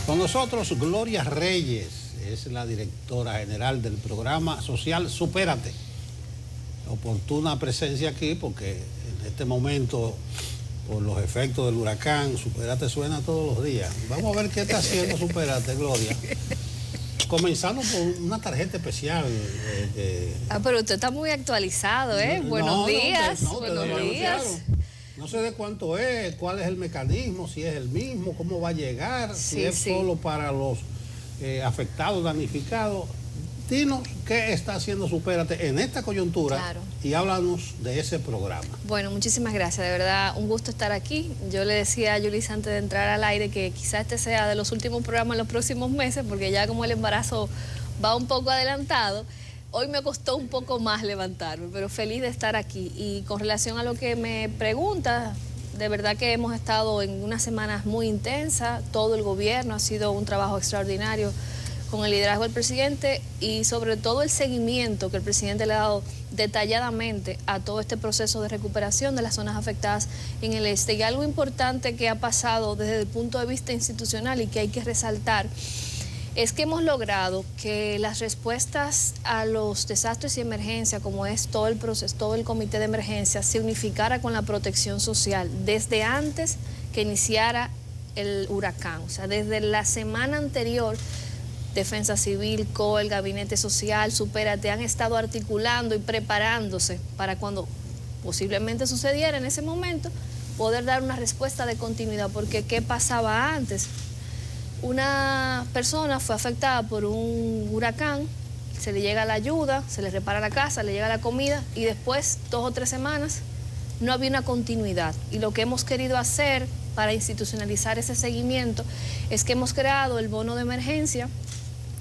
Con nosotros Gloria Reyes, es la directora general del programa social Supérate. Oportuna presencia aquí porque en este momento, por los efectos del huracán, Supérate suena todos los días. Vamos a ver qué está haciendo Supérate, Gloria. Comenzando por una tarjeta especial. Pero usted está muy actualizado, ¿eh? Buenos días. Buenos días. No sé de cuánto es, cuál es el mecanismo, si es el mismo, cómo va a llegar, si es solo para los afectados, damnificados. Dinos qué está haciendo Supérate en esta coyuntura y háblanos de ese programa. Bueno, muchísimas gracias, de verdad, un gusto estar aquí. Yo le decía a Yulis antes de entrar al aire que quizás este sea de los últimos programas en los próximos meses, porque ya como el embarazo va un poco adelantado, hoy me costó un poco más levantarme, pero feliz de estar aquí. Y con relación a lo que me pregunta, de verdad que hemos estado en unas semanas muy intensas, todo el gobierno ha sido un trabajo extraordinario con el liderazgo del presidente y sobre todo el seguimiento que el presidente le ha dado detalladamente a todo este proceso de recuperación de las zonas afectadas en el este. Y algo importante que ha pasado desde el punto de vista institucional y que hay que resaltar es que hemos logrado que las respuestas a los desastres y emergencias, como es todo el proceso, todo el comité de emergencia, se unificara con la protección social desde antes que iniciara el huracán. O sea, desde la semana anterior, Defensa Civil, COE, el Gabinete Social, Supérate, han estado articulando y preparándose para cuando posiblemente sucediera en ese momento, poder dar una respuesta de continuidad, porque ¿qué pasaba antes? Una persona fue afectada por un huracán, se le llega la ayuda, se le repara la casa, le llega la comida y después 2 o 3 semanas no había una continuidad. Y lo que hemos querido hacer para institucionalizar ese seguimiento es que hemos creado el bono de emergencia,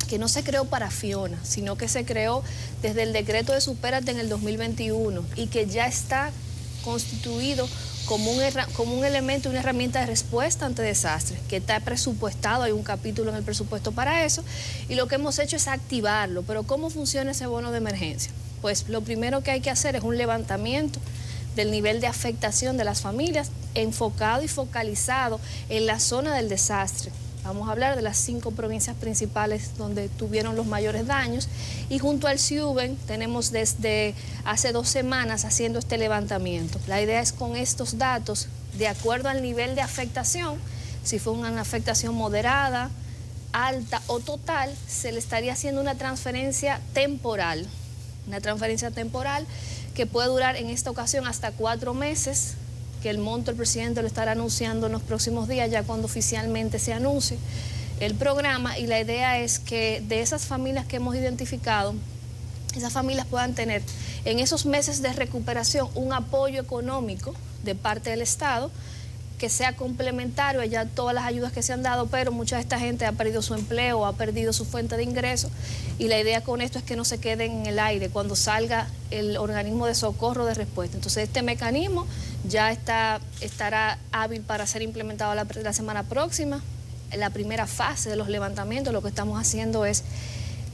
que no se creó para Fiona, sino que se creó desde el decreto de Supérate en el 2021 y que ya está constituido como un elemento, una herramienta de respuesta ante desastres, que está presupuestado, hay un capítulo en el presupuesto para eso, y lo que hemos hecho es activarlo. Pero ¿cómo funciona ese bono de emergencia? Pues lo primero que hay que hacer es un levantamiento del nivel de afectación de las familias, enfocado y focalizado en la zona del desastre. Vamos a hablar de las 5 provincias principales donde tuvieron los mayores daños, y junto al CIUBEN tenemos desde hace 2 semanas haciendo este levantamiento. La idea es con estos datos, de acuerdo al nivel de afectación, si fue una afectación moderada, alta o total, se le estaría haciendo una transferencia temporal que puede durar en esta ocasión hasta 4 meses, que el monto el presidente lo estará anunciando en los próximos días, ya cuando oficialmente se anuncie el programa. Y la idea es que de esas familias que hemos identificado, esas familias puedan tener en esos meses de recuperación un apoyo económico de parte del Estado, que sea complementario a ya todas las ayudas que se han dado, pero mucha de esta gente ha perdido su empleo, ha perdido su fuente de ingreso, y la idea con esto es que no se queden en el aire cuando salga el organismo de socorro de respuesta. Entonces este mecanismo ya estará hábil para ser implementado la semana próxima. En la primera fase de los levantamientos lo que estamos haciendo es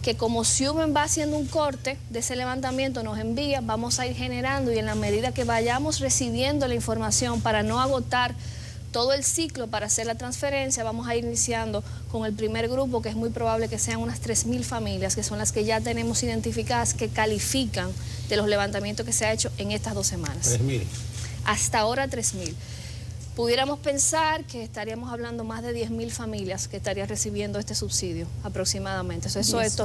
que, como CIUBEN va haciendo un corte de ese levantamiento, nos envía, vamos a ir generando, y en la medida que vayamos recibiendo la información para no agotar todo el ciclo para hacer la transferencia, vamos a ir iniciando con el primer grupo, que es muy probable que sean unas 3.000 familias, que son las que ya tenemos identificadas, que califican de los levantamientos que se ha hecho en estas 2 semanas. 3.000. Hasta ahora 3.000. Pudiéramos pensar que estaríamos hablando más de 10.000 familias que estarían recibiendo este subsidio aproximadamente. Eso es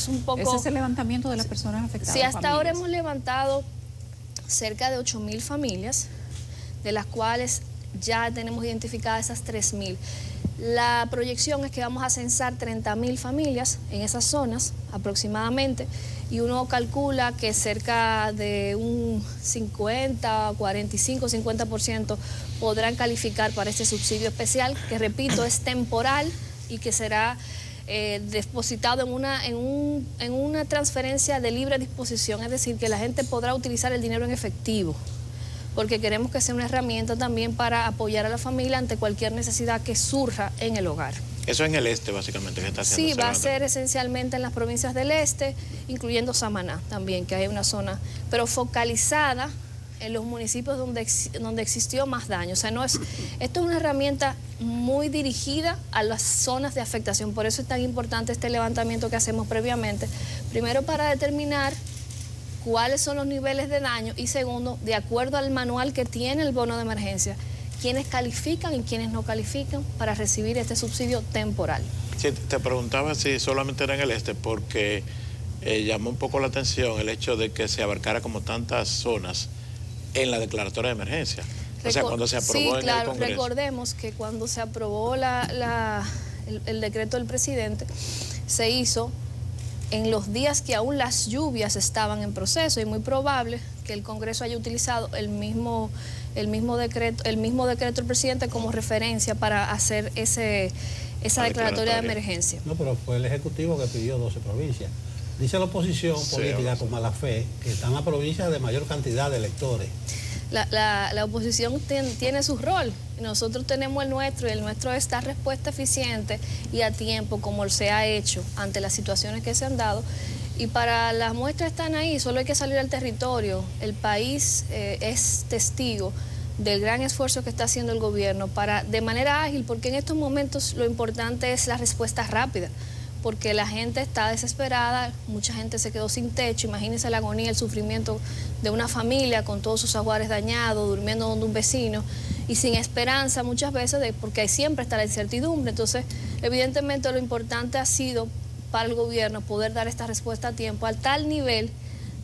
un poco... Ese es el levantamiento de las personas afectadas. Sí, hasta ahora hemos levantado cerca de 8.000 familias, de las cuales ya tenemos identificadas esas 3.000. La proyección es que vamos a censar 30.000 familias en esas zonas aproximadamente, y uno calcula que cerca de un 50% podrán calificar para este subsidio especial, que repito, es temporal y que será depositado en una transferencia de libre disposición, es decir, que la gente podrá utilizar el dinero en efectivo, porque queremos que sea una herramienta también para apoyar a la familia ante cualquier necesidad que surja en el hogar. Eso en el este, básicamente, que está haciendo. Sí, va a ser esencialmente en las provincias del este, incluyendo Samaná también, que hay una zona, pero focalizada en los municipios donde existió más daño. O sea, esto es una herramienta muy dirigida a las zonas de afectación. Por eso es tan importante este levantamiento que hacemos previamente. Primero, para determinar cuáles son los niveles de daño y segundo, de acuerdo al manual que tiene el bono de emergencia, quiénes califican y quiénes no califican para recibir este subsidio temporal. Sí, te preguntaba si solamente era en el este porque llamó un poco la atención el hecho de que se abarcara como tantas zonas en la declaratoria de emergencia. O sea, cuando se aprobó en el Congreso. Recordemos que cuando se aprobó el decreto del presidente, se hizo en los días que aún las lluvias estaban en proceso y muy probable que el Congreso haya utilizado el mismo decreto del presidente como referencia para hacer esa declaratoria de emergencia. No, pero fue el Ejecutivo que pidió 12 provincias. Dice la oposición política con mala fe que están las provincias de mayor cantidad de electores. La oposición tiene su rol, nosotros tenemos el nuestro y el nuestro es dar respuesta eficiente y a tiempo como se ha hecho ante las situaciones que se han dado y para las muestras están ahí, solo hay que salir al territorio. El país es testigo del gran esfuerzo que está haciendo el gobierno para de manera ágil, porque en estos momentos lo importante es la respuesta rápida, porque la gente está desesperada, mucha gente se quedó sin techo, imagínense la agonía, el sufrimiento de una familia con todos sus ajuares dañados, durmiendo donde un vecino y sin esperanza muchas veces, porque siempre está la incertidumbre. Entonces, evidentemente lo importante ha sido para el gobierno poder dar esta respuesta a tiempo, al tal nivel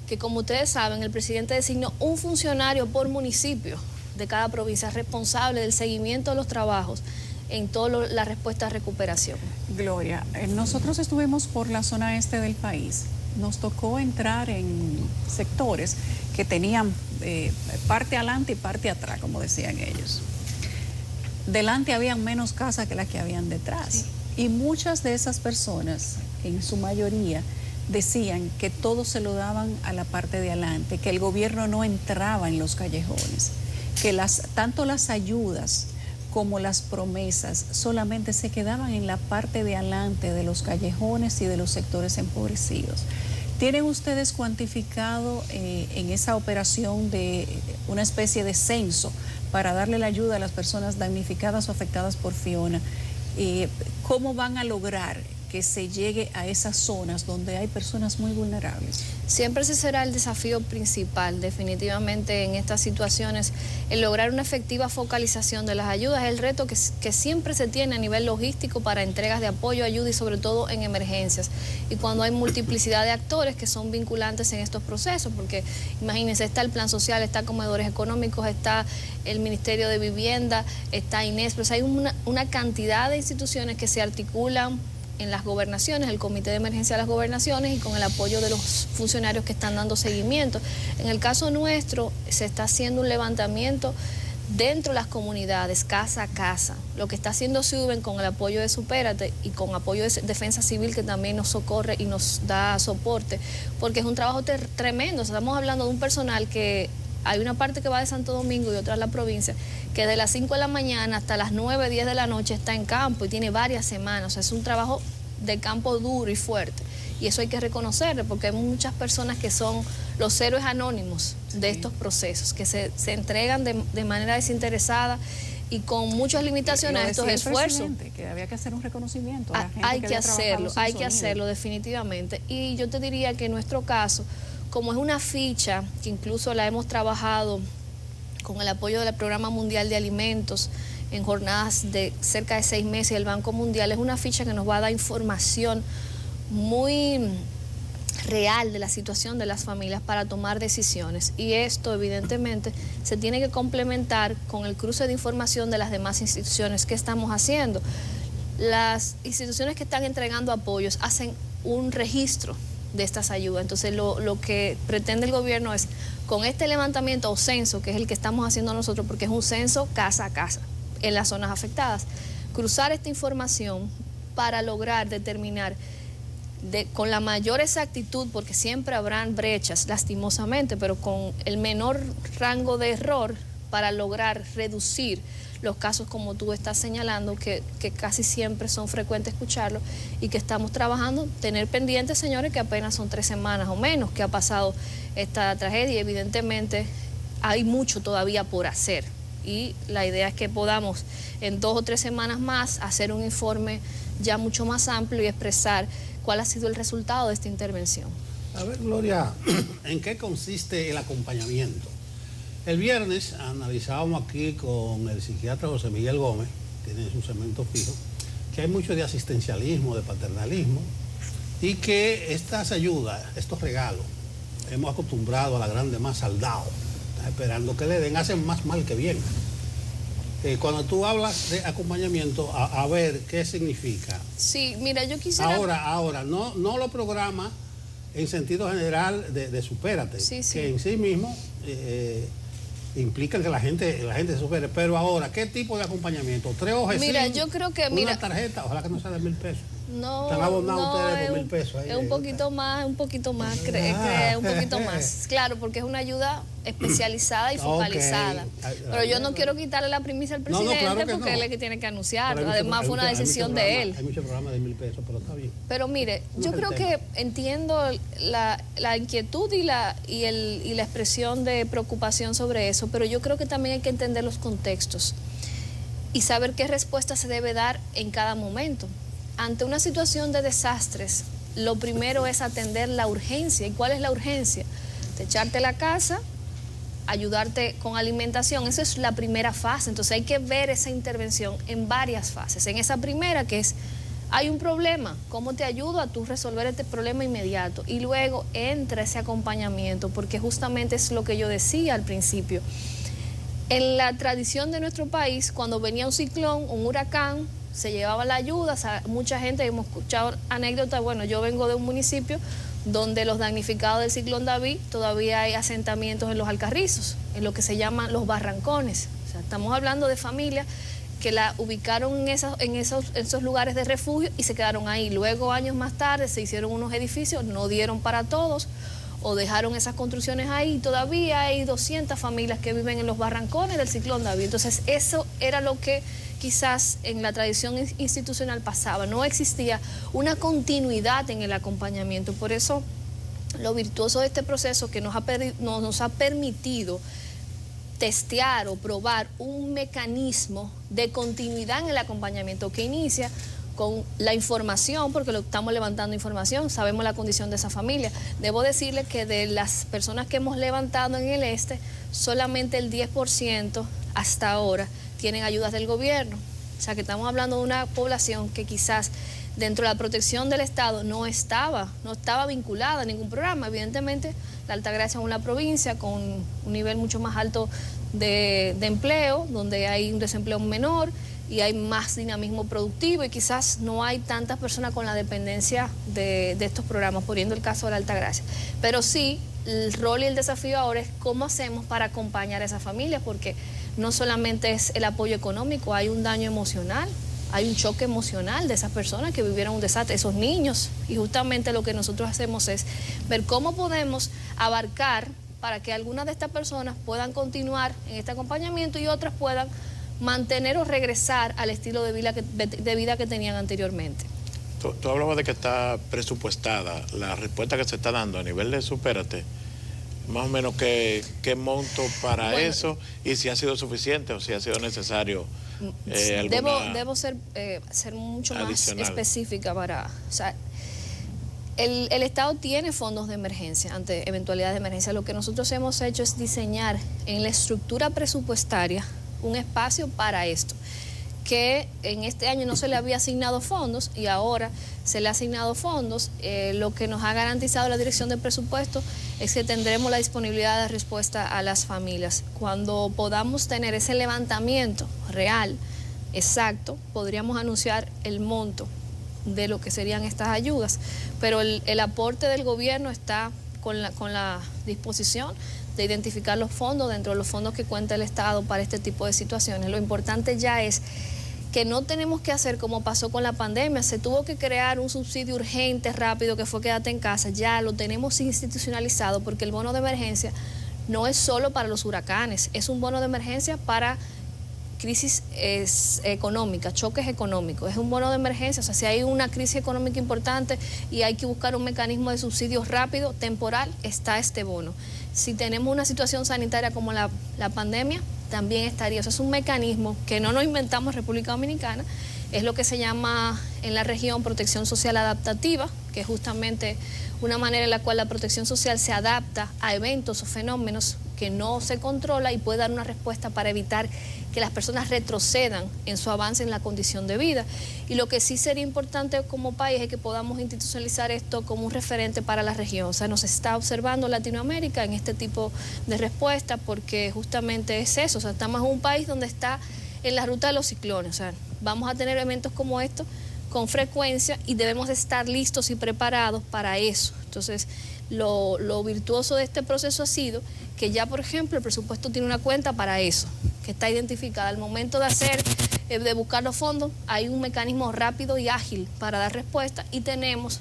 que, como ustedes saben, el presidente designó un funcionario por municipio de cada provincia responsable del seguimiento de los trabajos en toda la respuesta a recuperación. Gloria, nosotros estuvimos por la zona este del país. Nos tocó entrar en sectores que tenían parte adelante y parte atrás, como decían ellos. Delante habían menos casas que las que habían detrás. Sí. Y muchas de esas personas, en su mayoría, decían que todo se lo daban a la parte de adelante, que el gobierno no entraba en los callejones, que tanto las ayudas como las promesas solamente se quedaban en la parte de adelante de los callejones y de los sectores empobrecidos. ¿Tienen ustedes cuantificado en esa operación de una especie de censo para darle la ayuda a las personas damnificadas o afectadas por Fiona? ¿Cómo van a lograr que se llegue a esas zonas donde hay personas muy vulnerables? Siempre ese será el desafío principal, definitivamente, en estas situaciones, el lograr una efectiva focalización de las ayudas, es el reto que siempre se tiene a nivel logístico para entregas de apoyo, ayuda y sobre todo en emergencias. Y cuando hay multiplicidad de actores que son vinculantes en estos procesos, porque imagínense, está el Plan Social, está Comedores Económicos, está el Ministerio de Vivienda, está INES, pues hay una cantidad de instituciones que se articulan en las gobernaciones, el Comité de Emergencia de las Gobernaciones y con el apoyo de los funcionarios que están dando seguimiento. En el caso nuestro se está haciendo un levantamiento dentro de las comunidades, casa a casa. Lo que está haciendo Suben con el apoyo de Supérate y con apoyo de Defensa Civil, que también nos socorre y nos da soporte, porque es un trabajo tremendo. Estamos hablando de un personal que hay una parte que va de Santo Domingo y otra de la provincia, que de las 5 de la mañana hasta las 9, 10 de la noche está en campo y tiene varias semanas. O sea, es un trabajo de campo duro y fuerte. Y eso hay que reconocerlo, porque hay muchas personas que son los héroes anónimos de estos procesos, que se entregan de manera desinteresada y con muchas limitaciones a estos esfuerzos. Que había que hacer un reconocimiento. Hay que hacerlo definitivamente. Y yo te diría que en nuestro caso, como es una ficha que incluso la hemos trabajado con el apoyo del Programa Mundial de Alimentos en jornadas de cerca de 6 meses del Banco Mundial, es una ficha que nos va a dar información muy real de la situación de las familias para tomar decisiones. Y esto evidentemente se tiene que complementar con el cruce de información de las demás instituciones que estamos haciendo. Las instituciones que están entregando apoyos hacen un registro de estas ayudas. Entonces lo que pretende el gobierno es, con este levantamiento o censo, que es el que estamos haciendo nosotros, porque es un censo casa a casa en las zonas afectadas, cruzar esta información para lograr determinar con la mayor exactitud, porque siempre habrán brechas lastimosamente, pero con el menor rango de error, para lograr reducir los casos como tú estás señalando, que casi siempre son frecuentes escucharlo y que estamos trabajando, tener pendientes, señores, que apenas son 3 semanas o menos que ha pasado esta tragedia y evidentemente hay mucho todavía por hacer y la idea es que podamos en 2 o 3 semanas más hacer un informe ya mucho más amplio y expresar cuál ha sido el resultado de esta intervención. A ver, Gloria, ¿en qué consiste el acompañamiento? El viernes analizábamos aquí con el psiquiatra José Miguel Gómez, tiene su segmento fijo, que hay mucho de asistencialismo, de paternalismo, y que estas ayudas, estos regalos, hemos acostumbrado a la grande más saldado, está esperando que le den, hacen más mal que bien. Cuando tú hablas de acompañamiento, a ver qué significa. Sí, mira, yo quisiera... Ahora, no lo programa en sentido general de supérate, sí, sí, que en sí mismo implica que la gente se supere. Pero ahora, ¿qué tipo de acompañamiento? 3 hojas. Mira, yo creo que... Una tarjeta, ojalá que no sea de 1.000 pesos. No, están abonados ustedes por 1.000 pesos. Es un poquito más, un poquito más. Claro, porque es una ayuda especializada y focalizada. Okay. Pero yo no quiero quitarle la primicia al presidente, claro porque él es el que tiene que anunciar. Además, fue una decisión de él. Hay muchos programas de 1.000 pesos, pero está bien. Pero mire, yo creo que entiendo la inquietud y la expresión de preocupación sobre eso, pero yo creo que también hay que entender los contextos y saber qué respuesta se debe dar en cada momento. Ante una situación de desastres, lo primero es atender la urgencia. ¿Y cuál es la urgencia? De echarte la casa, ayudarte con alimentación. Esa es la primera fase. Entonces hay que ver esa intervención en varias fases. En esa primera, que es, hay un problema, ¿cómo te ayudo a tú resolver este problema inmediato? Y luego entra ese acompañamiento, porque justamente es lo que yo decía al principio. En la tradición de nuestro país, cuando venía un ciclón, un huracán, se llevaba la ayuda. O sea, mucha gente, hemos escuchado anécdotas. Bueno, yo vengo de un municipio donde los damnificados del ciclón David todavía hay asentamientos en los Alcarrizos, en lo que se llaman los barrancones. O sea, estamos hablando de familias que la ubicaron en esos lugares de refugio y se quedaron ahí. Luego, años más tarde, se hicieron unos edificios, no dieron para todos, o dejaron esas construcciones ahí. Todavía hay 200 familias que viven en los barrancones del ciclón David. Entonces, eso era lo que quizás en la tradición institucional pasaba. No existía una continuidad en el acompañamiento. Por eso, lo virtuoso de este proceso que nos ha permitido testear o probar un mecanismo de continuidad en el acompañamiento que inicia con la información, porque lo estamos levantando información, sabemos la condición de esa familia. Debo decirle que de las personas que hemos levantado en el este, solamente el 10% hasta ahora tienen ayudas del gobierno. O sea que estamos hablando de una población que quizás dentro de la protección del Estado no estaba vinculada a ningún programa. Evidentemente, la Altagracia es una provincia con un nivel mucho más alto de empleo, donde hay un desempleo menor y hay más dinamismo productivo, y quizás no hay tantas personas con la dependencia de estos programas, poniendo el caso de la Altagracia. Pero sí, el rol y el desafío ahora es cómo hacemos para acompañar a esas familias, porque no solamente es el apoyo económico, hay un daño emocional, hay un choque emocional de esas personas que vivieron un desastre, esos niños, y justamente lo que nosotros hacemos es ver cómo podemos abarcar para que algunas de estas personas puedan continuar en este acompañamiento y otras puedan mantener o regresar al estilo de vida que tenían anteriormente. Tú hablabas de que está presupuestada la respuesta que se está dando a nivel de Supérate. Más o menos qué monto para eso, y si ha sido suficiente o si ha sido necesario debo ser mucho adicional, más específica para... O sea, el Estado tiene fondos de emergencia ante eventualidades de emergencia. Lo que nosotros hemos hecho es diseñar en la estructura presupuestaria un espacio para esto, que en este año no se le había asignado fondos y ahora se le ha asignado fondos. Lo que nos ha garantizado la Dirección de Presupuesto es que tendremos la disponibilidad de respuesta a las familias. Cuando podamos tener ese levantamiento real, exacto, podríamos anunciar el monto de lo que serían estas ayudas, pero el aporte del gobierno está con la disposición de identificar los fondos dentro de los fondos que cuenta el Estado para este tipo de situaciones. Lo importante ya es que no tenemos que hacer como pasó con la pandemia. Se tuvo que crear un subsidio urgente, rápido, que fue quédate en casa. Ya lo tenemos institucionalizado, porque el bono de emergencia no es solo para los huracanes, es un bono de emergencia para crisis económica, choques económicos. Es un bono de emergencia. O sea, si hay una crisis económica importante y hay que buscar un mecanismo de subsidio rápido, temporal, está este bono. Si tenemos una situación sanitaria como la pandemia, también estaría. O sea, es un mecanismo que no nos inventamos en República Dominicana, es lo que se llama en la región protección social adaptativa, que es justamente una manera en la cual la protección social se adapta a eventos o fenómenos que no se controla y puede dar una respuesta para evitar que las personas retrocedan en su avance en la condición de vida. Y lo que sí sería importante como país es que podamos institucionalizar esto como un referente para la región. O sea, nos está observando Latinoamérica en este tipo de respuesta porque justamente es eso. O sea, estamos en un país donde está en la ruta de los ciclones. O sea, vamos a tener eventos como estos con frecuencia y debemos estar listos y preparados para eso. Entonces, lo virtuoso de este proceso ha sido que ya, por ejemplo, el presupuesto tiene una cuenta para eso, que está identificada. Al momento de buscar los fondos, hay un mecanismo rápido y ágil para dar respuesta y tenemos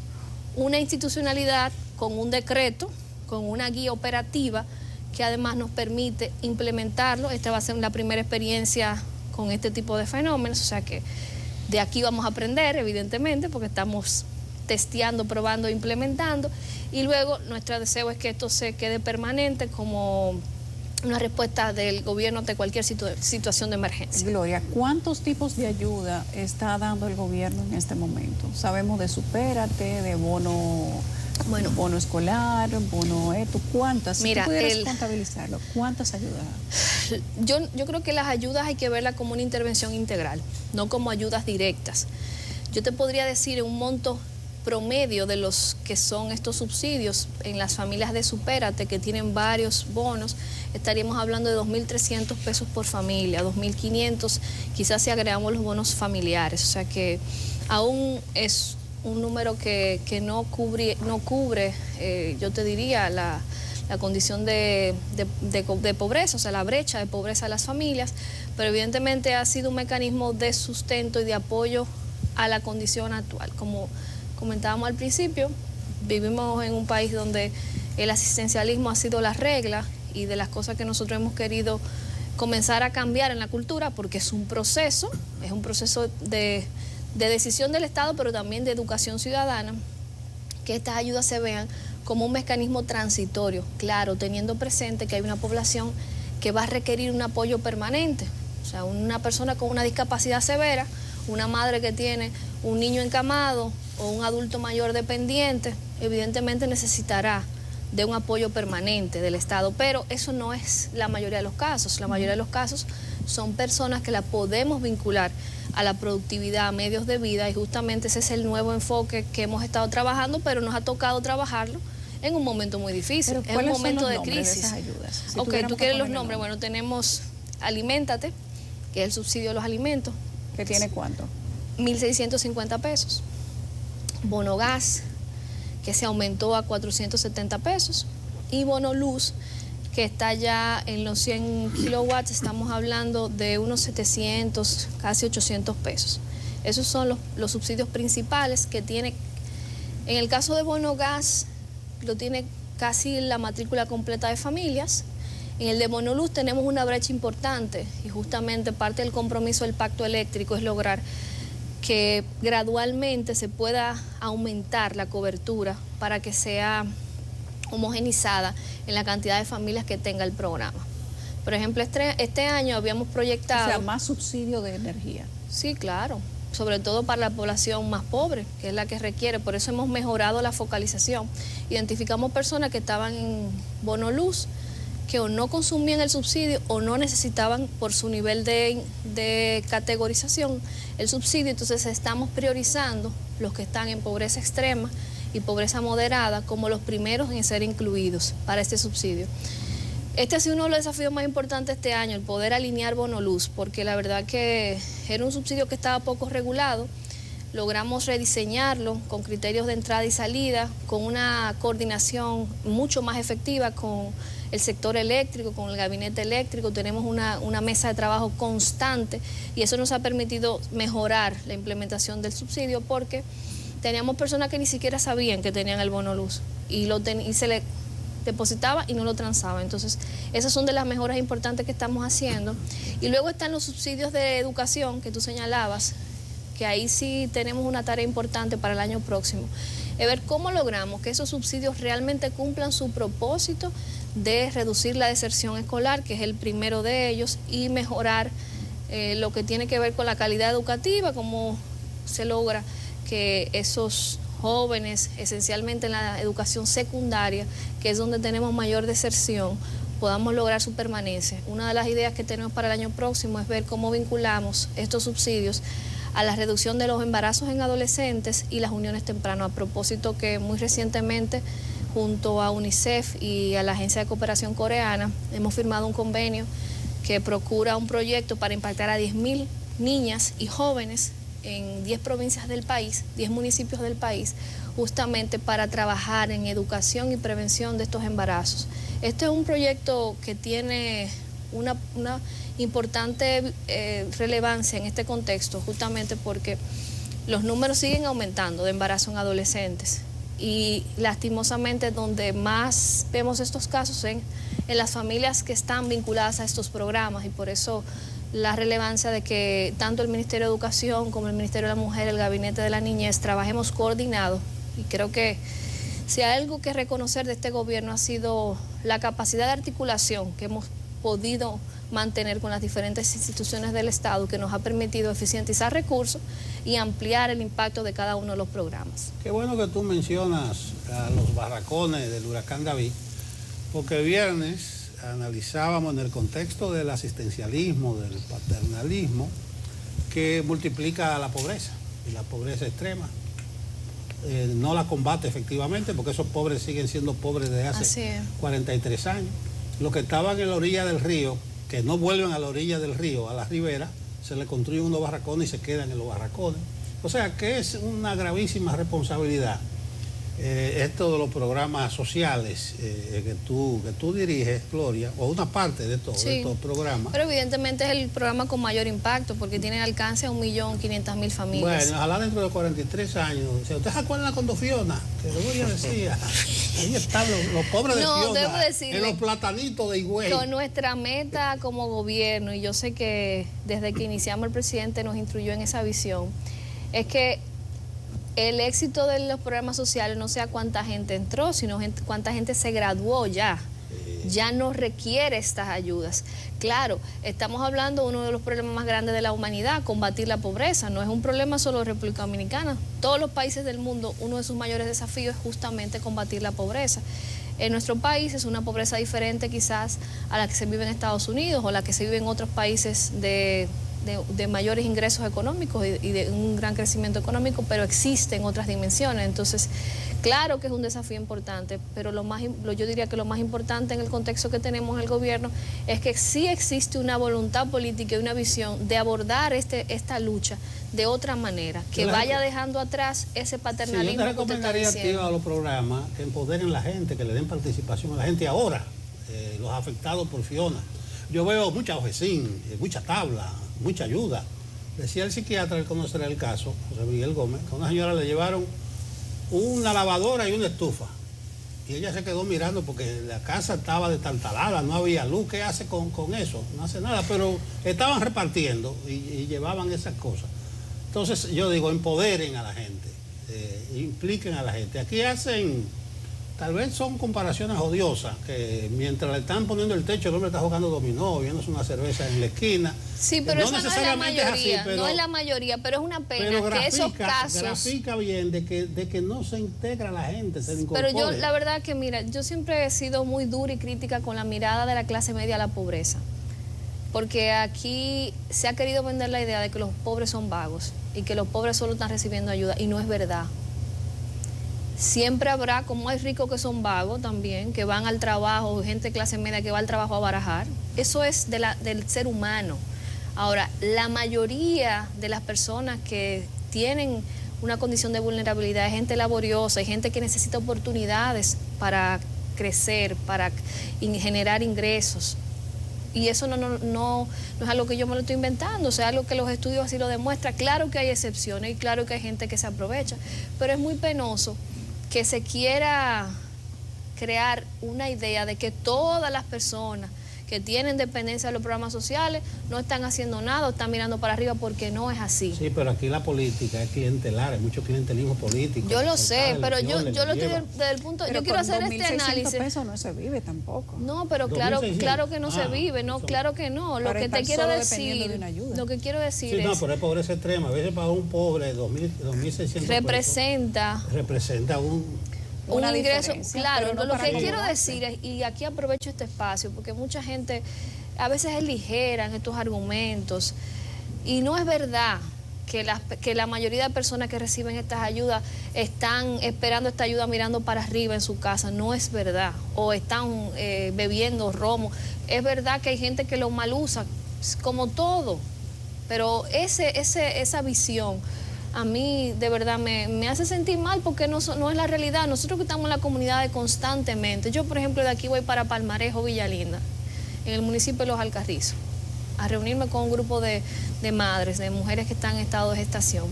una institucionalidad con un decreto, con una guía operativa que además nos permite implementarlo. Esta va a ser la primera experiencia con este tipo de fenómenos, o sea que de aquí vamos a aprender, evidentemente, porque estamos testeando, probando, implementando, y luego nuestro deseo es que esto se quede permanente como una respuesta del gobierno ante cualquier situación de emergencia. Gloria, ¿cuántos tipos de ayuda está dando el gobierno en este momento? Sabemos de Supérate, de bono escolar, bono esto, ¿cuántas? Mira, si tú pudieras contabilizarlo, ¿cuántas ayudas? Yo creo que las ayudas hay que verlas como una intervención integral, no como ayudas directas. Yo te podría decir un monto promedio de los que son estos subsidios en las familias de Supérate que tienen varios bonos, estaríamos hablando de 2.300 pesos por familia, 2.500 quizás si agregamos los bonos familiares, o sea que aún es un número que no cubre yo te diría, la condición de pobreza, o sea, la brecha de pobreza de las familias, pero evidentemente ha sido un mecanismo de sustento y de apoyo a la condición actual. Como comentábamos al principio, vivimos en un país donde el asistencialismo ha sido la regla y de las cosas que nosotros hemos querido comenzar a cambiar en la cultura, porque es un proceso de decisión del Estado, pero también de educación ciudadana, que estas ayudas se vean como un mecanismo transitorio, claro, teniendo presente que hay una población que va a requerir un apoyo permanente, o sea, una persona con una discapacidad severa, una madre que tiene un niño encamado o un adulto mayor dependiente, evidentemente necesitará de un apoyo permanente del Estado, pero eso no es la mayoría de los casos. La mayoría de los casos son personas que la podemos vincular a la productividad, a medios de vida, y justamente ese es el nuevo enfoque que hemos estado trabajando, pero nos ha tocado trabajarlo en un momento muy difícil, en un momento de crisis. De esas ayudas? Si ok, ¿tú quieres los nombres? Bueno, tenemos Aliméntate, que es el subsidio de los alimentos. ¿Que tiene cuánto? 1.650 pesos. Bono gas, que se aumentó a 470 pesos. Y bono luz, que está ya en los 100 kilowatts, estamos hablando de unos 700, casi 800 pesos. Esos son los subsidios principales que tiene. En el caso de bono gas, lo tiene casi la matrícula completa de familias. En el de bono luz tenemos una brecha importante y justamente parte del compromiso del pacto eléctrico es lograr que gradualmente se pueda aumentar la cobertura para que sea homogenizada en la cantidad de familias que tenga el programa. Por ejemplo, este año habíamos proyectado... O sea, más subsidio de energía. Sí, claro, sobre todo para la población más pobre, que es la que requiere. Por eso hemos mejorado la focalización. Identificamos personas que estaban en bono luz, que o no consumían el subsidio o no necesitaban por su nivel de categorización el subsidio, entonces estamos priorizando los que están en pobreza extrema y pobreza moderada como los primeros en ser incluidos para este subsidio. Este ha sido uno de los desafíos más importantes este año, el poder alinear bono luz, porque la verdad que era un subsidio que estaba poco regulado. Logramos rediseñarlo con criterios de entrada y salida, con una coordinación mucho más efectiva con el sector eléctrico, con el gabinete eléctrico. Tenemos una mesa de trabajo constante y eso nos ha permitido mejorar la implementación del subsidio, porque teníamos personas que ni siquiera sabían que tenían el bono luz y se le depositaba y no lo transaba. Entonces, esas son de las mejoras importantes que estamos haciendo. Y luego están los subsidios de educación que tú señalabas, que ahí sí tenemos una tarea importante para el año próximo, es ver cómo logramos que esos subsidios realmente cumplan su propósito de reducir la deserción escolar, que es el primero de ellos, y mejorar lo que tiene que ver con la calidad educativa, cómo se logra que esos jóvenes, esencialmente en la educación secundaria, que es donde tenemos mayor deserción, podamos lograr su permanencia. Una de las ideas que tenemos para el año próximo es ver cómo vinculamos estos subsidios a la reducción de los embarazos en adolescentes y las uniones tempranas, a propósito que muy recientemente, junto a UNICEF y a la Agencia de Cooperación Coreana, hemos firmado un convenio que procura un proyecto para impactar a 10.000 niñas y jóvenes en 10 provincias del país, 10 municipios del país, justamente para trabajar en educación y prevención de estos embarazos. Este es un proyecto que tiene una importante relevancia en este contexto, justamente porque los números siguen aumentando de embarazo en adolescentes y lastimosamente donde más vemos estos casos en las familias que están vinculadas a estos programas, y por eso la relevancia de que tanto el Ministerio de Educación como el Ministerio de la Mujer, el Gabinete de la Niñez, trabajemos coordinados. Y creo que si hay algo que reconocer de este gobierno ha sido la capacidad de articulación que hemos podido mantener con las diferentes instituciones del Estado, que nos ha permitido eficientizar recursos y ampliar el impacto de cada uno de los programas. Qué bueno que tú mencionas a los barracones del huracán David, porque el viernes analizábamos en el contexto del asistencialismo, del paternalismo, que multiplica la pobreza, y la pobreza extrema. No la combate efectivamente, porque esos pobres siguen siendo pobres desde hace 43 años. Los que estaban en la orilla del río, que no vuelven a la orilla del río, a la ribera, se les construyen unos barracones y se quedan en los barracones. O sea que es una gravísima responsabilidad esto de los programas sociales que tú diriges, Gloria, o una parte de todos estos programas. Pero evidentemente es el programa con mayor impacto porque tiene alcance a 1.500.000 familias. Bueno, ojalá dentro de 43 años. O sea, ¿ustedes se acuerdan cuando Fiona? Que Gloria decía, ahí están los pobres de Fiona, debo decirle, en los platanitos de Higüey. Con nuestra meta como gobierno, y yo sé que desde que iniciamos el presidente nos instruyó en esa visión, es que el éxito de los programas sociales no sea cuánta gente entró, sino cuánta gente se graduó ya. Ya no requiere estas ayudas. Claro, estamos hablando de uno de los problemas más grandes de la humanidad, combatir la pobreza. No es un problema solo de República Dominicana. Todos los países del mundo, uno de sus mayores desafíos es justamente combatir la pobreza. En nuestro país es una pobreza diferente quizás a la que se vive en Estados Unidos o la que se vive en otros países de mayores ingresos económicos y de un gran crecimiento económico, pero existen otras dimensiones. Entonces, claro que es un desafío importante, pero yo diría que lo más importante en el contexto que tenemos en el gobierno es que sí existe una voluntad política y una visión de abordar esta lucha de otra manera, que vaya dejando atrás ese paternalismo. Sí, yo te recomendaría a los programas que empoderen a la gente, que le den participación a la gente ahora, los afectados por Fiona. Yo veo mucha oficina, mucha tabla, mucha ayuda. Decía el psiquiatra, él conocerá el caso, José Miguel Gómez, que a una señora le llevaron una lavadora y una estufa. Y ella se quedó mirando porque la casa estaba destartalada, no había luz. ¿Qué hace con eso? No hace nada, pero estaban repartiendo y llevaban esas cosas. Entonces yo digo, empoderen a la gente, impliquen a la gente. Aquí tal vez son comparaciones odiosas, que mientras le están poniendo el techo, el hombre está jugando dominó, viéndose una cerveza en la esquina. Sí, pero no esa no es la mayoría, no es la mayoría, pero es una pena que esos casos... Grafica bien de que no se integra la gente, se le incorpore. Pero yo, la verdad que mira, yo siempre he sido muy dura y crítica con la mirada de la clase media a la pobreza, porque aquí se ha querido vender la idea de que los pobres son vagos y que los pobres solo están recibiendo ayuda, y no es verdad. Siempre habrá, como hay ricos que son vagos también, que van al trabajo, gente de clase media que va al trabajo a barajar. Eso es del ser humano. Ahora, la mayoría de las personas que tienen una condición de vulnerabilidad es gente laboriosa, hay gente que necesita oportunidades para crecer, para generar ingresos. Y eso no es algo que yo me lo estoy inventando, o sea, algo que los estudios así lo demuestran. Claro que hay excepciones y claro que hay gente que se aprovecha, pero es muy penoso que se quiera crear una idea de que todas las personas que tienen dependencia de los programas sociales no están haciendo nada o están mirando para arriba, porque no es así. Sí, pero aquí la política es clientelar, hay mucho clientelismo político. Yo lo sé, pero yo lo estoy desde el punto, pero yo quiero hacer este análisis. Pesos no se vive tampoco. No, pero claro que no se vive, no, claro que no. Lo que te quiero decir, lo que quiero decir sí, es... no, pero es pobreza extrema. A veces para un pobre 2.600 representa un ingreso, claro. Lo que quiero decir es, y aquí aprovecho este espacio, porque mucha gente a veces es ligera en estos argumentos, y no es verdad que la mayoría de personas que reciben estas ayudas están esperando esta ayuda mirando para arriba en su casa. No es verdad. O están bebiendo romo. Es verdad que hay gente que lo malusa, como todo, pero esa visión a mí de verdad me hace sentir mal, porque no es la realidad. Nosotros que estamos en la comunidad constantemente, yo por ejemplo de aquí voy para Palmarejo, Villalinda, en el municipio de Los Alcarrizos, a reunirme con un grupo de madres, de mujeres que están en estado de gestación,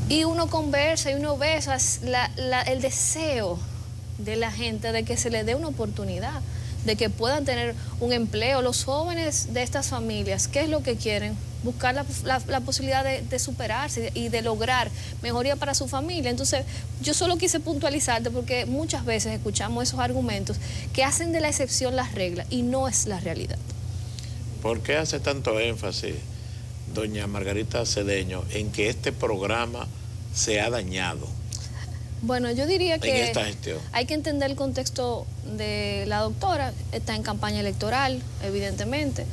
y uno conversa y uno ve el deseo de la gente de que se les dé una oportunidad, de que puedan tener un empleo. Los jóvenes de estas familias, ¿qué es lo que quieren? Buscar la posibilidad de superarse y de lograr mejoría para su familia. Entonces, yo solo quise puntualizarte, porque muchas veces escuchamos esos argumentos que hacen de la excepción las reglas, y no es la realidad. ¿Por qué hace tanto énfasis doña Margarita Cedeño en que este programa se ha dañado? Bueno, yo diría que en esta gestión hay que entender el contexto de la doctora. Está en campaña electoral, evidentemente,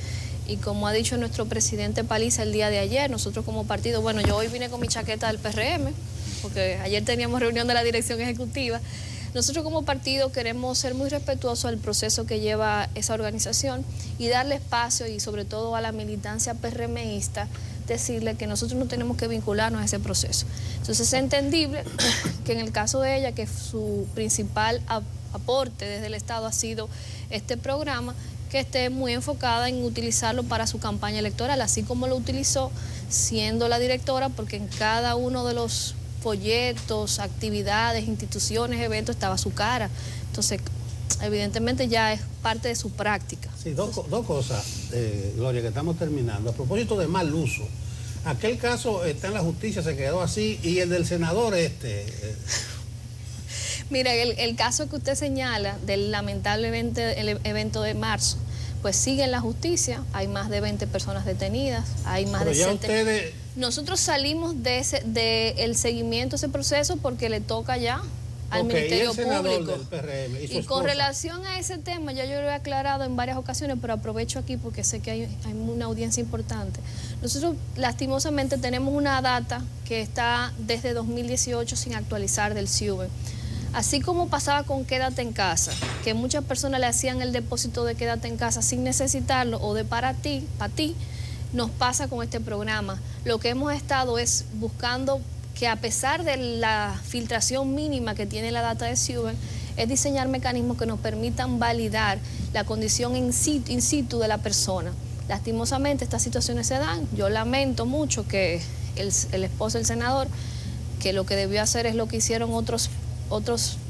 y como ha dicho nuestro presidente Paliza el día de ayer, nosotros como partido, bueno, yo hoy vine con mi chaqueta del PRM, porque ayer teníamos reunión de la dirección ejecutiva. Nosotros como partido queremos ser muy respetuosos del proceso que lleva esa organización y darle espacio, y sobre todo a la militancia PRMista, decirle que nosotros no tenemos que vincularnos a ese proceso. Entonces es entendible que en el caso de ella, que su principal aporte desde el Estado ha sido este programa, que esté muy enfocada en utilizarlo para su campaña electoral, así como lo utilizó siendo la directora, porque en cada uno de los folletos, actividades, instituciones, eventos estaba su cara. Entonces, evidentemente ya es parte de su práctica. Sí, dos cosas, Gloria, que estamos terminando. A propósito de mal uso, aquel caso está en la justicia, se quedó así, y el del senador Mira, el caso que usted señala del lamentablemente el evento de marzo, pues sigue en la justicia, hay más de 20 personas detenidas, hay más de 70. Nosotros salimos de el seguimiento de ese proceso porque le toca ya al Ministerio Público. Del PRM y con relación a ese tema, ya yo lo he aclarado en varias ocasiones, pero aprovecho aquí porque sé que hay una audiencia importante. Nosotros lastimosamente tenemos una data que está desde 2018 sin actualizar del SIUBE. Así como pasaba con Quédate en Casa, que muchas personas le hacían el depósito de Quédate en Casa sin necesitarlo, o de para ti, nos pasa con este programa. Lo que hemos estado es buscando que, a pesar de la filtración mínima que tiene la data de SIUBE, es diseñar mecanismos que nos permitan validar la condición in situ de la persona. Lastimosamente estas situaciones se dan. Yo lamento mucho que el esposo del senador, que lo que debió hacer es lo que hicieron otros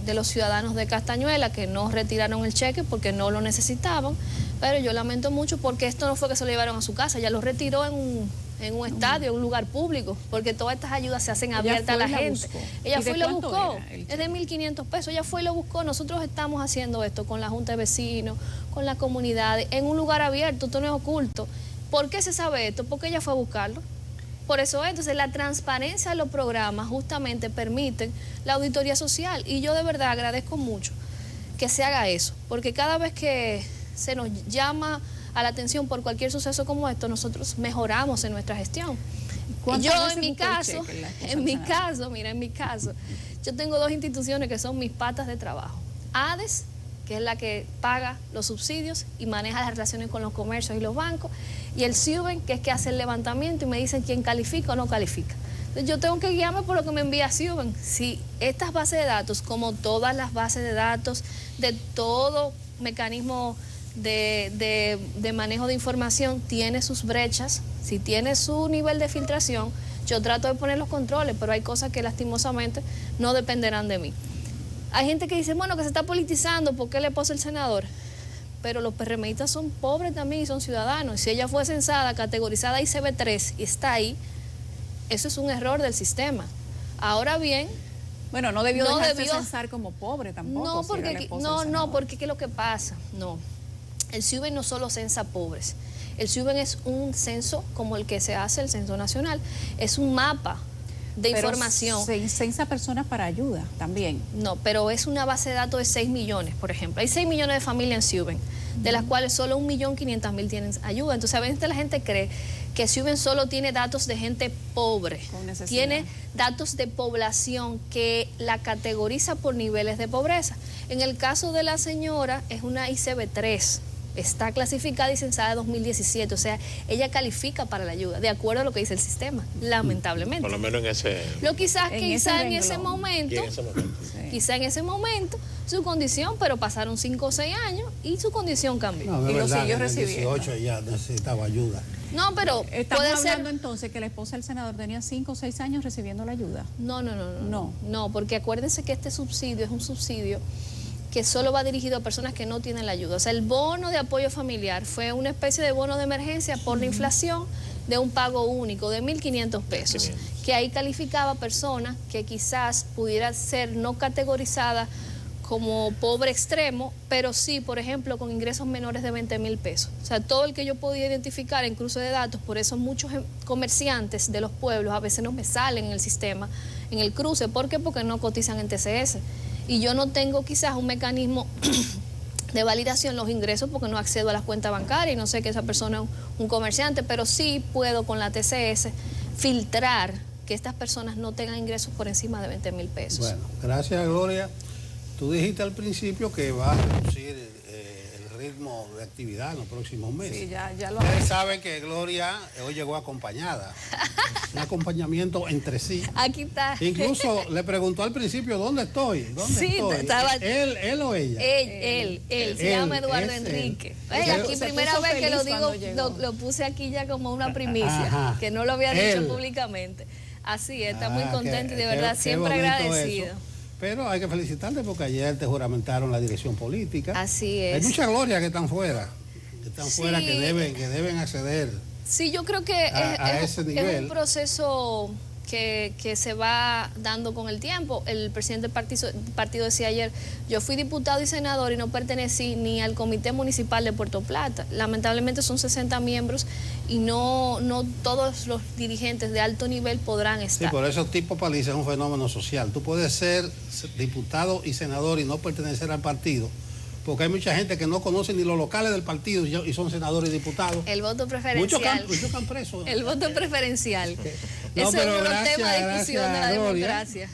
de los ciudadanos de Castañuela, que no retiraron el cheque porque no lo necesitaban, pero yo lamento mucho porque esto no fue que se lo llevaron a su casa, ella lo retiró en un estadio, en un lugar público, porque todas estas ayudas se hacen abiertas a la gente. Ella fue y lo buscó, es de 1.500 pesos, ella fue y lo buscó. Nosotros estamos haciendo esto con la Junta de Vecinos, con las comunidades, en un lugar abierto, esto no es oculto. ¿Por qué se sabe esto? Porque ella fue a buscarlo. Por eso, entonces, la transparencia de los programas justamente permiten la auditoría social, y yo de verdad agradezco mucho que se haga eso, porque cada vez que se nos llama a la atención por cualquier suceso como esto, nosotros mejoramos en nuestra gestión. Yo en mi caso, yo tengo dos instituciones que son mis patas de trabajo. ADES, que es la que paga los subsidios y maneja las relaciones con los comercios y los bancos, y el SIUBE, que es que hace el levantamiento y me dicen quién califica o no califica. Entonces yo tengo que guiarme por lo que me envía SIUBE. Si estas bases de datos, como todas las bases de datos de todo mecanismo de manejo de información, tiene sus brechas, si tiene su nivel de filtración, yo trato de poner los controles, pero hay cosas que lastimosamente no dependerán de mí. Hay gente que dice, bueno, que se está politizando, ¿por qué le puso el senador? pero los PRMistas son pobres también y son ciudadanos. Si ella fue censada, categorizada ICB3 y está ahí, eso es un error del sistema. Ahora bien, bueno, no debió dejarse censar como pobre tampoco. No, porque porque ¿qué es lo que pasa? No, el CIUBEN no solo censa pobres. El CIUBEN es un censo como el que se hace el Censo Nacional. Es un mapa de información. Se censa personas para ayuda también. No, pero es una base de datos de 6 millones, por ejemplo. Hay 6 millones de familias en CIUBEN, de las cuales solo 1.500.000 tienen ayuda. Entonces, a veces la gente cree que CIUBEN solo tiene datos de gente pobre. Tiene datos de población que la categoriza por niveles de pobreza. En el caso de la señora, es una ICB3. Está clasificada y censada en 2017, o sea, ella califica para la ayuda, de acuerdo a lo que dice el sistema, lamentablemente. Por lo menos en ese... Quizá en ese momento, quizá en ese momento, su condición, pero pasaron 5 o 6 años y su condición cambió. No, y lo siguió recibiendo. 18 ya necesitaba ayuda. No, pero estamos hablando entonces que la esposa del senador tenía 5 o 6 años recibiendo la ayuda. No, porque acuérdense que este subsidio es un subsidio que solo va dirigido a personas que no tienen la ayuda. O sea, el bono de apoyo familiar fue una especie de bono de emergencia por la inflación de un pago único de 1.500 pesos, que ahí calificaba personas que quizás pudiera ser no categorizada como pobre extremo, pero sí, por ejemplo, con ingresos menores de 20.000 pesos. O sea, todo el que yo podía identificar en cruce de datos, por eso muchos comerciantes de los pueblos a veces no me salen en el sistema, en el cruce. ¿Por qué? Porque no cotizan en TCS. Y yo no tengo quizás un mecanismo de validación los ingresos porque no accedo a las cuentas bancarias y no sé que esa persona es un comerciante, pero sí puedo con la TCS filtrar que estas personas no tengan ingresos por encima de 20.000 pesos. Bueno, gracias, Gloria. Tú dijiste al principio que va a reducir el ritmo de actividad en los próximos meses. Sí, ya lo Ustedes saben que Gloria hoy llegó acompañada. Un acompañamiento entre sí. Aquí está. Incluso le preguntó al principio, ¿dónde estoy? ¿Dónde estoy? Estaba... ¿Él o ella? Él se llama Eduardo Enrique. Aquí primera vez que lo digo, lo puse aquí ya como una primicia, que no lo había dicho públicamente. Así es, está muy contento y de verdad siempre agradecido. Eso. Pero hay que felicitarte porque ayer te juramentaron la dirección política. Así es. Hay mucha Gloria que están fuera, que deben acceder. Sí, yo creo que es un proceso que se va dando con el tiempo. El presidente del partido decía ayer, yo fui diputado y senador y no pertenecí ni al Comité Municipal de Puerto Plata. Lamentablemente son 60 miembros y no todos los dirigentes de alto nivel podrán estar. Sí, por eso tipo paliza es un fenómeno social. Tú puedes ser diputado y senador y no pertenecer al partido, porque hay mucha gente que no conoce ni los locales del partido y son senadores y diputados. El voto preferencial. Muchos están presos. El voto preferencial. No, ese es un tema de discusión de la democracia.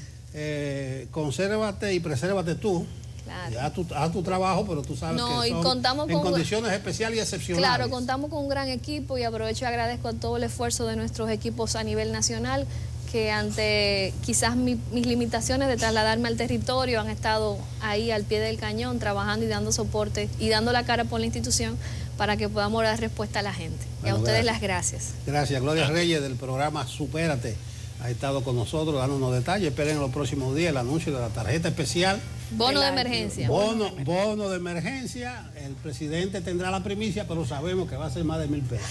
Consérvate y presérvate tú. Claro. Haz tu trabajo, pero tú sabes que son contamos en condiciones especiales y excepcionales. Claro, contamos con un gran equipo y aprovecho y agradezco a todo el esfuerzo de nuestros equipos a nivel nacional, que ante quizás mis limitaciones de trasladarme al territorio han estado ahí al pie del cañón trabajando y dando soporte y dando la cara por la institución para que podamos dar respuesta a la gente. Bueno, y a ustedes las gracias. Gracias. Gloria Reyes del programa Supérate ha estado con nosotros dándonos detalles. Esperen en los próximos días el anuncio de la tarjeta especial. Bono de emergencia. Bono de emergencia. El presidente tendrá la primicia, pero sabemos que va a ser más de 1.000 pesos.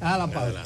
A la pausa.